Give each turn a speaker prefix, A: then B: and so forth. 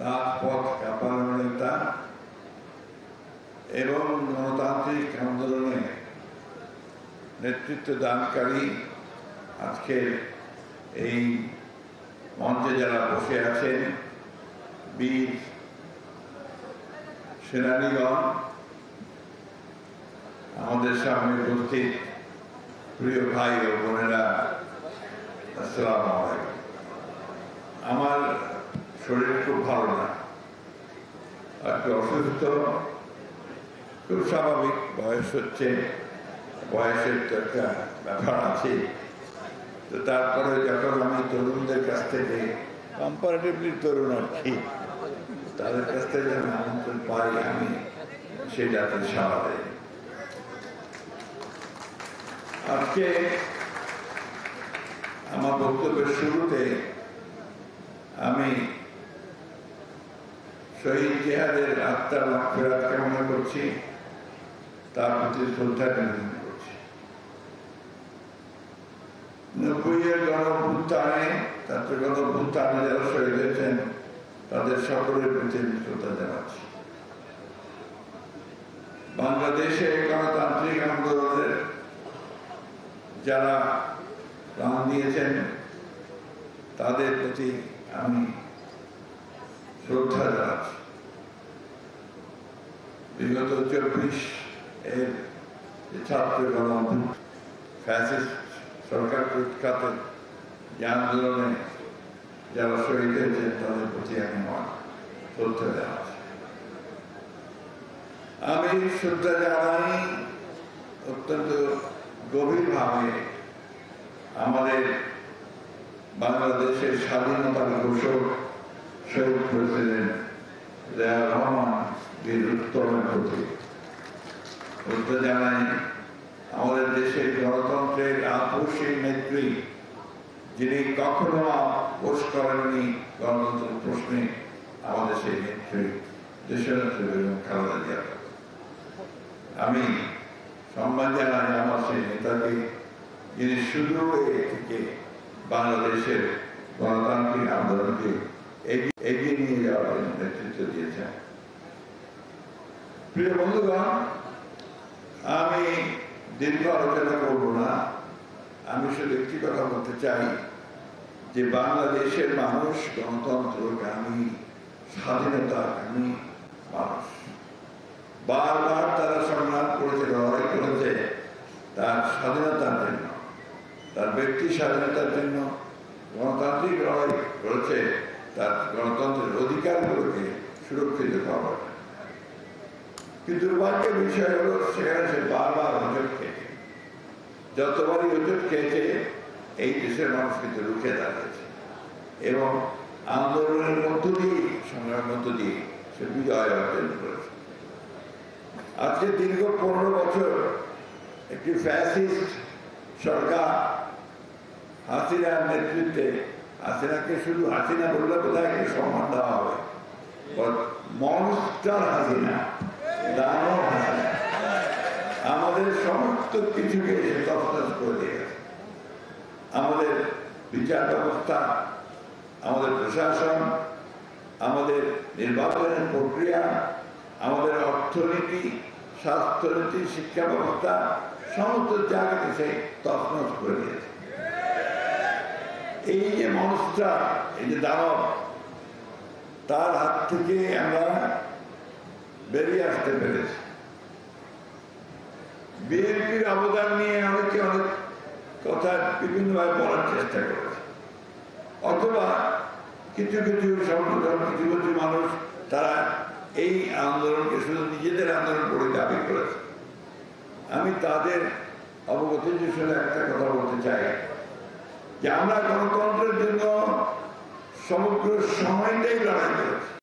A: রাজপথ কাঁপানো নেতা এবং গণতান্ত্রিক আন্দোলনে নেতৃত্ব দানকারী আজকে এই মঞ্চে যারা বসে আছেন, বীর সেনানীগণ, আমাদের সামনে উপস্থিত প্রিয় ভাই ও বোনেরা, আসসালামু আলাইকুম। আমার শরীর খুব ভালো না, একটু অসুস্থ, খুব স্বাভাবিক, বয়স হচ্ছে, বয়সের তো একটা ব্যাপার আছে। তো তারপরে যখন আমি তরুণদের কাছ থেকে, কম্পারেটিভলি তরুণ আর কি, তাদের কাছ থেকে যখন আমন্ত্রণ পাই আমি সেটাতে সাড়া দেই। আজকে আমার বক্তব্যের শুরুতে আমি শহীদ জিহাদের আত্মার মাগফিরাত কামনা করছি, তার প্রতি শ্রদ্ধা নিবেদন করছি। 90-এর গণঅভ্যুত্থানে, ছাত্র গণঅভ্যুত্থানে যারা শহীদ হয়েছেন তাদের সকলের প্রতি শ্রদ্ধা জানাচ্ছি। বাংলাদেশে গণতান্ত্রিক আন্দোলনের যারা প্রাণ দিয়েছেন তাদের প্রতি আমি শ্রদ্ধা জানাচ্ছি। বিগত 24-এর ছাত্র গণঅভ্যুত্থান, ফ্যাসিস্ট সরকার প্রতিষ্ঠাতে যে আন্দোলনে যারা শহীদ হয়েছেন তাদের প্রতি আমি আমার শ্রদ্ধা জানাচ্ছি। আমি শ্রদ্ধা জানাই অত্যন্ত গভীরভাবে আমাদের বাংলাদেশের স্বাধীনতার ঘোষক শহীদ প্রেসিডেন্ট জিয়াউর রহমান বীর উত্তমের প্রতি শ্রদ্ধা জানাই। আমাদের দেশের গণতন্ত্রের আপসীর নেত্রী, যিনি কখনো আপোষ করেননি গণতন্ত্রের প্রশ্নে, আমাদের সেই নেত্রী দেশনেত্রী বেগম খালেদা জিয়া। আমি সম্মান জানাই আমার সেই নেতাকে, যিনি শুধু থেকে বাংলাদেশের গণতান্ত্রিক আন্দোলনকে এগিয়ে নিয়ে যাওয়ার জন্য নেতৃত্ব দিয়েছেন। প্রিয় বন্ধুগণ, আমি দীর্ঘ আলোচনা করব না, আমি শুধু একটি কথা বলতে চাই যে বাংলাদেশের মানুষ গণতন্ত্রকামী, স্বাধীনতাকামী মানুষ। বারবার তারা সংগ্রাম করেছে, লড়াই করেছে তার স্বাধীনতার জন্য, তার ব্যক্তি স্বাধীনতার জন্য, গণতান্ত্রিক লড়াই করেছে তার গণতন্ত্রের অধিকারগুলোকে সুরক্ষিত করার। কিন্তু দুর্ভাগ্যের বিষয় হলো সেখানে সে বারবার হোঁচট খেয়েছে। যতবারই হোঁচট খেয়েছে এই দেশের মানুষ কিন্তু রুখে দাঁড়িয়েছে এবং আন্দোলনের মধ্য দিয়ে, সংগ্রামের মধ্য দিয়ে সে বিজয় অর্জন করেছে। আজকে দীর্ঘ 15 বছর একটি ফ্যাসিস্ট সরকার হাসিনার নেতৃত্বে, হাসিনাকে শুধু হাসিনা বললে বোধহয় একটি সম্মান দেওয়া হবে, মনস্টার হাসিনা, দানব হাসিনা আমাদের সমস্ত কিছুকে তছনছ করে দিয়ে গেছে। আমাদের বিচার ব্যবস্থা, আমাদের প্রশাসন, আমাদের নির্বাচনের প্রক্রিয়া, আমাদের অর্থনীতি, স্বাস্থ্যনীতি, শিক্ষা ব্যবস্থা, সমস্ত জায়গাকে সে তছনছ করে দিয়েছে। এই যে মনস্টার, এই যে দানব, তার হাত থেকে আমরা বেরিয়ে আসতে পেরেছি। বিএনপির অবদান নিয়ে অনেকে অনেক কথা বিভিন্নভাবে বলার চেষ্টা করেছে, অথবা কিছু কিছু সংগঠন, কিছু কিছু মানুষ তারা এই আন্দোলনকে শুধু নিজেদের আন্দোলন করে দাবি করেছে। আমি তাদের অবগতির জন্য একটা কথা বলতে চাই যে আমরা গণতন্ত্রের জন্য সমগ্র সময়টাই লড়াই করেছি।